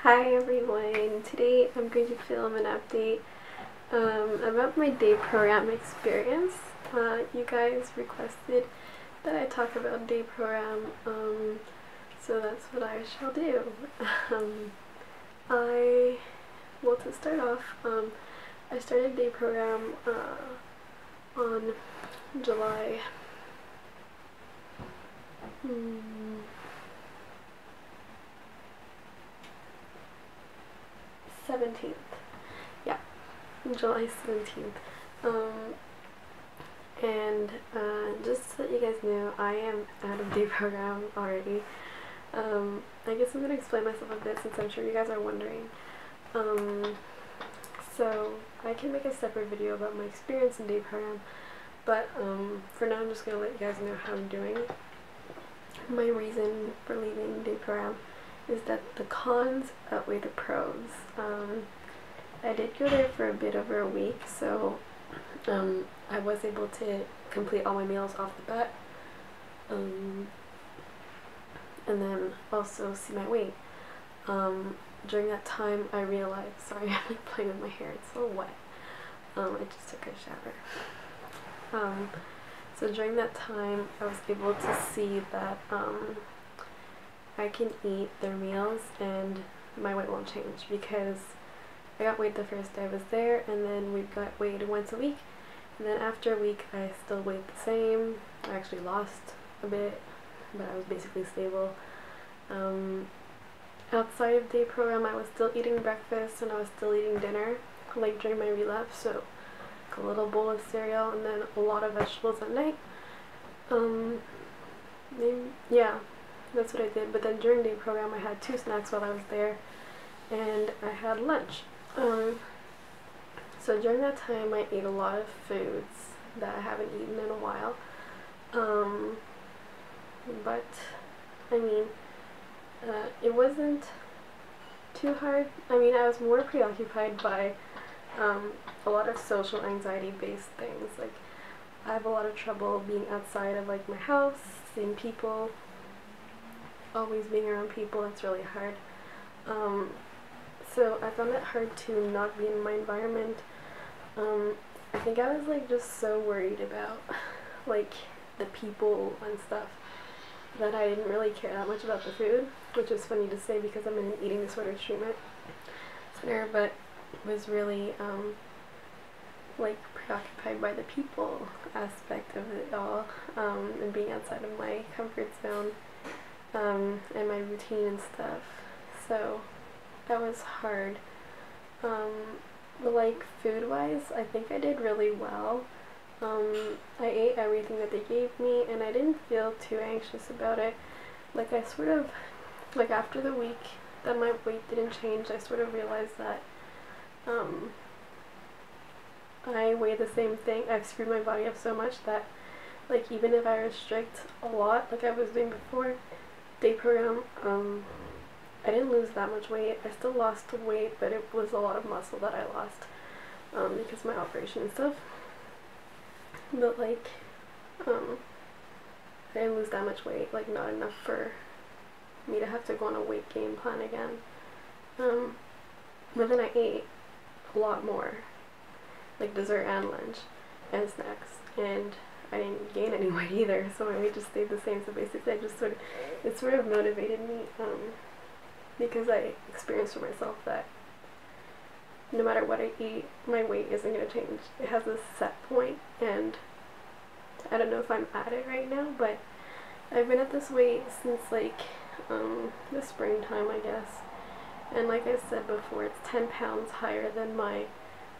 Hi everyone, today I'm going to film an update about my day program experience. You guys requested that I talk about day program, so that's what I shall do. To start off, I started day program on July 17th. Yeah, July 17th. And just so that you guys know, I am out of day program already. I guess I'm going to explain myself a bit since I'm sure you guys are wondering. So I can make a separate video about my experience in day program, but for now I'm just going to let you guys know how I'm doing. My reason for leaving day program is that the cons outweigh the pros. I did go there for a bit over a week, so I was able to complete all my meals off the bat, and then also see my weight. During that time I realized, sorry, I'm like playing with my hair, it's so wet. I just took a shower. So during that time I was able to see that I can eat their meals and my weight won't change, because I got weighed the first day I was there, and then we got weighed once a week, and then after a week I still weighed the same. I actually lost a bit, but I was basically stable. Outside of day program I was still eating breakfast and I was still eating dinner, like during my relapse, so like a little bowl of cereal and then a lot of vegetables at night. Yeah, that's what I did. But then during day program I had 2 snacks while I was there, and I had lunch. So during that time I ate a lot of foods that I haven't eaten in a while. But I mean, it wasn't too hard. I mean, I was more preoccupied by a lot of social anxiety based things. Like, I have a lot of trouble being outside of like my house, seeing people, always being around people. It's really hard. So I found it hard to not be in my environment. I think I was like just so worried about like the people and stuff that I didn't really care that much about the food, which is funny to say because I'm in an eating disorder treatment center, but was really like preoccupied by the people aspect of it all, and being outside of my comfort zone, and my routine and stuff. So that was hard. But like food wise, I think I did really well. I ate everything that they gave me and I didn't feel too anxious about it. Like I sort of, like after the week that my weight didn't change, I sort of realized that I weigh the same thing. I've screwed my body up so much that like even if I restrict a lot like I was doing before day program, I didn't lose that much weight. I still lost weight, but it was a lot of muscle that I lost because of my operation and stuff. But like, I didn't lose that much weight, like not enough for me to have to go on a weight gain plan again. But then I ate a lot more, like dessert and lunch and snacks, and I didn't gain any weight either, so my weight just stayed the same. So basically I just it sort of motivated me, because I experienced for myself that no matter what I eat, my weight isn't going to change. It has a set point, and I don't know if I'm at it right now, but I've been at this weight since like the springtime, I guess. And like I said before, it's 10 pounds higher than my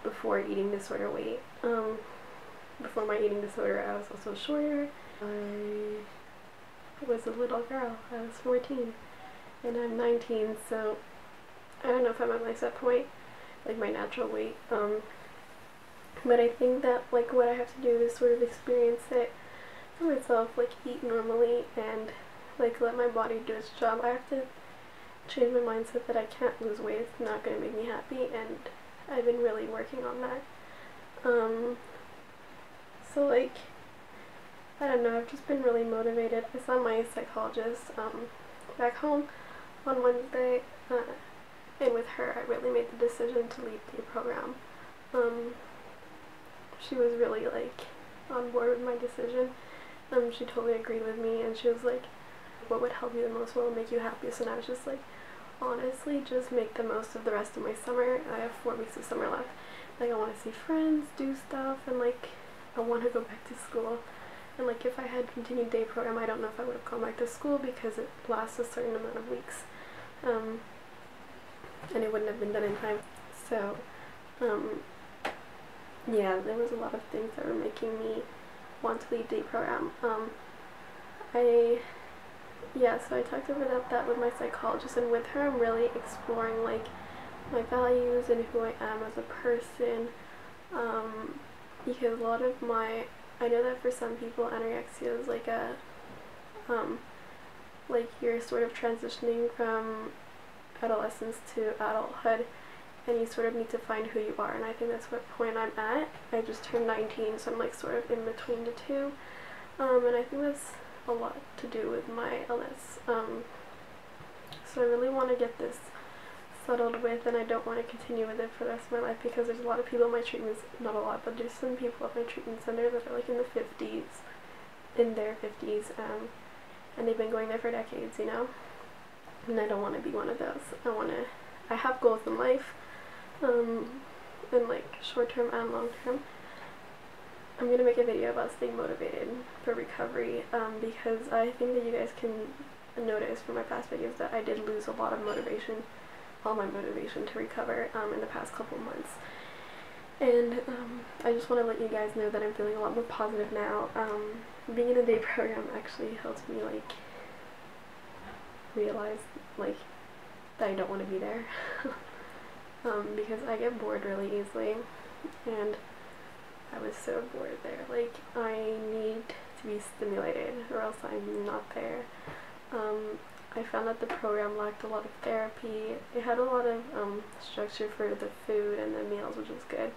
before eating disorder weight. Before my eating disorder, I was also shorter. I was a little girl. I was 14, and I'm 19, so I don't know if I'm at my set point, like my natural weight, but I think that like what I have to do is sort of experience it for myself, like eat normally and like let my body do its job. I have to change my mindset that I can't lose weight, it's not going to make me happy, and I've been really working on that. So like, I don't know, I've just been really motivated. I saw my psychologist back home on Wednesday, her, I really made the decision to leave the program. She was really like on board with my decision. She totally agreed with me, and she was like, what would help you the most, what will make you happiest? And I was just like, honestly, just make the most of the rest of my summer. I have 4 weeks of summer left. Like, I want to see friends, do stuff, and like I want to go back to school. And like, if I had continued day program, I don't know if I would have gone back to school because it lasts a certain amount of weeks, and it wouldn't have been done in time. So yeah, there was a lot of things that were making me want to leave day program. So I talked about that with my psychologist, and with her I'm really exploring like my values and who I am as a person, because a lot of I know that for some people anorexia is like a like you're sort of transitioning from adolescence to adulthood, and you sort of need to find who you are, and I think that's what point I'm at. I just turned 19, so I'm like sort of in between the two, and I think that's a lot to do with my illness. So I really want to get this settled with, and I don't want to continue with it for the rest of my life, because there's a lot of people in my treatments, not a lot, but there's some people at my treatment center that are like in their 50s, and they've been going there for decades, you know, and I don't want to be one of those. I have goals in life, in like short term and long term. I'm going to make a video about staying motivated for recovery, because I think that you guys can notice from my past videos that I did lose a lot of motivation, all my motivation to recover in the past couple months. And I just want to let you guys know that I'm feeling a lot more positive now. Being in a day program actually helps me like realize like that I don't want to be there, because I get bored really easily, and I was so bored there. Like, I need to be stimulated or else I'm not there. I found that the program lacked a lot of therapy. It had a lot of structure for the food and the meals, which was good,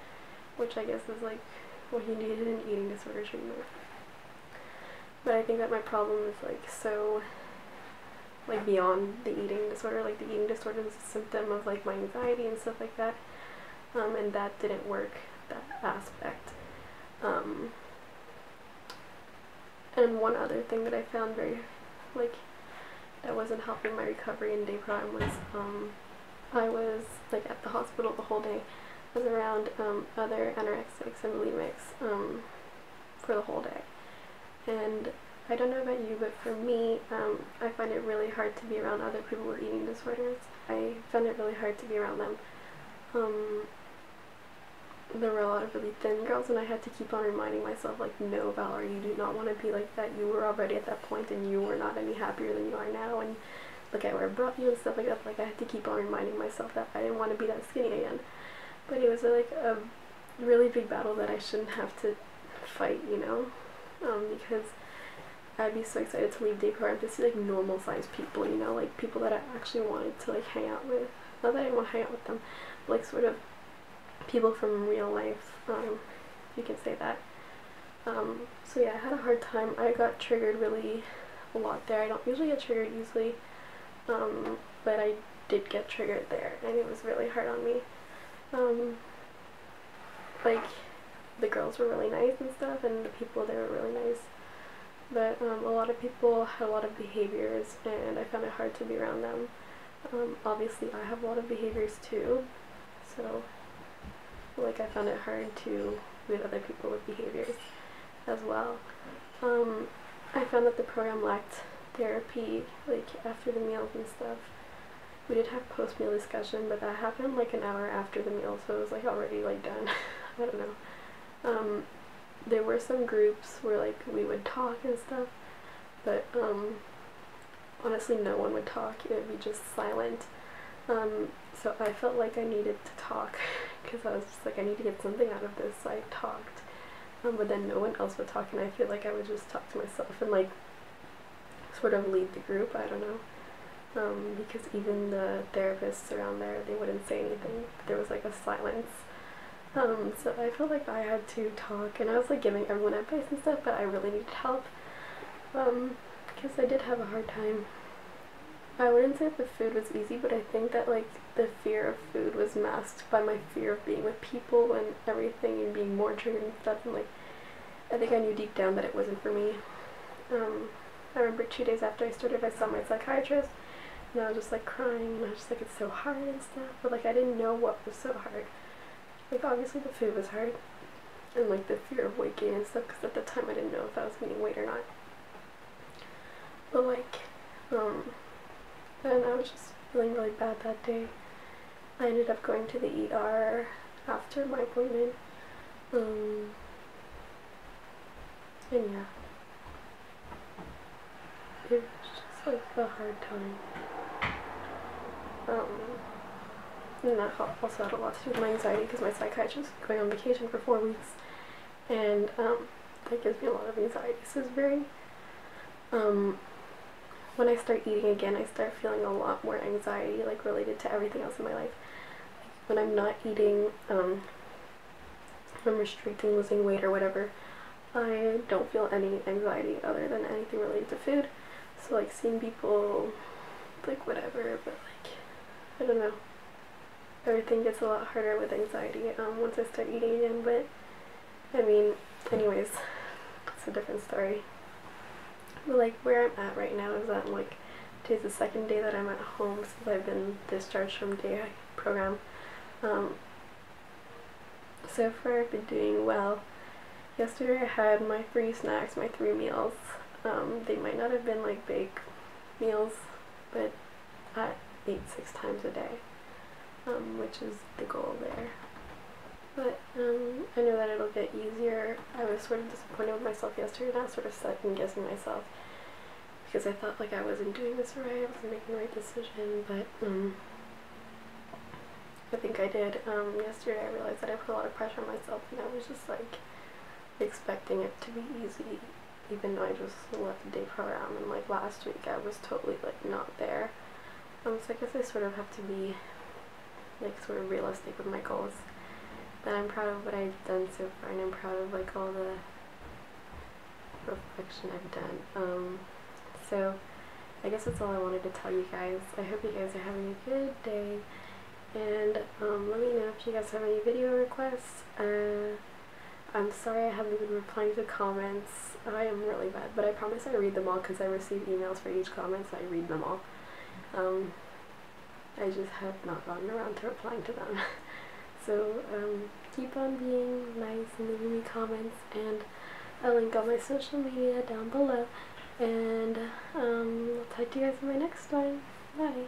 which I guess is like what you needed in eating disorder treatment. But I think that my problem is like so like beyond the eating disorder. Like, the eating disorder is a symptom of like my anxiety and stuff like that, and that didn't work, that aspect. And one other thing that I found very like that wasn't helping my recovery in day program was I was like at the hospital the whole day. I was around other anorexics and bulimics for the whole day, and I don't know about you, but for me, I find it really hard to be around other people with eating disorders. I found it really hard to be around them. There were a lot of really thin girls, and I had to keep on reminding myself, like, no, Valerie, you do not want to be like that. You were already at that point, and you were not any happier than you are now, and look at where I brought you and stuff like that. Like, I had to keep on reminding myself that I didn't want to be that skinny again. But it was like a really big battle that I shouldn't have to fight, you know, because I'd be so excited to leave day program to see like normal sized people, you know, like people that I actually wanted to like hang out with. Not that I didn't want to hang out with them, but like sort of people from real life, you can say that. So yeah, I had a hard time. I got triggered really a lot there. I don't usually get triggered easily, but I did get triggered there, and it was really hard on me. Like, the girls were really nice and stuff, and the people there were really nice, but a lot of people had a lot of behaviors, and I found it hard to be around them. Obviously I have a lot of behaviors too, so like I found it hard to be with other people with behaviors as well. I found that the program lacked therapy, like after the meals and stuff. We did have post-meal discussion, but that happened like an hour after the meal, so it was like already like done. I don't know. There were some groups where like we would talk and stuff, but honestly no one would talk. It would be just silent. So I felt like I needed to talk, because I was just like, I need to get something out of this, so I talked. But then no one else would talk, and I feel like I would just talk to myself and like sort of lead the group. I don't know. Because even the therapists around there, they wouldn't say anything. There was like a silence. So I felt like I had to talk, and I was like giving everyone advice and stuff, but I really needed help, because I did have a hard time I wouldn't say the food was easy, but I think that like the fear of food was masked by my fear of being with people and everything and being more triggered and stuff, and like I think I knew deep down that it wasn't for me. I remember 2 days after I started, I saw my psychiatrist, and I was just like crying, and I was just like, it's so hard and stuff, but like I didn't know what was so hard. Like obviously the food was hard, and like the fear of weight gain and stuff, because at the time I didn't know if I was gaining weight or not. But like, and I was just feeling really bad that day. I ended up going to the ER after my appointment, and yeah, it was just like a hard time. And that also had a lot to do with my anxiety, because my psychiatrist is going on vacation for 4 weeks, and that gives me a lot of anxiety. So it's very, when I start eating again, I start feeling a lot more anxiety, like related to everything else in my life. When I'm not eating, I'm restricting, losing weight or whatever, I don't feel any anxiety other than anything related to food. So like seeing people, like whatever, but like, I don't know. Everything gets a lot harder with anxiety once I start eating again, but I mean, anyways, it's a different story. But like where I'm at right now is that like today's the second day that I'm at home since I've been discharged from day program. So far I've been doing well. Yesterday I had my 3 snacks, my 3 meals. They might not have been like big meals, but I ate 6 times a day, which is the goal there. But I know that it'll get easier. I was sort of disappointed with myself yesterday, and I was sort of second guessing myself because I thought like I wasn't doing this right, I wasn't making the right decision, but I think I did. Yesterday I realized that I put a lot of pressure on myself, and I was just like expecting it to be easy, even though I just left the day program, and like last week I was totally like not there. So I guess I sort of have to be like sort of realistic with my goals. But I'm proud of what I've done so far, and I'm proud of like all the reflection I've done. So I guess that's all I wanted to tell you guys. I hope you guys are having a good day, and let me know if you guys have any video requests. I'm sorry I haven't been replying to comments. I am really bad, but I promise I read them all because I receive emails for each comment, so I read them all. I just have not gotten around to replying to them. So keep on being nice and leaving me comments, and I'll link all my social media down below, and I'll talk to you guys in my next one. Bye!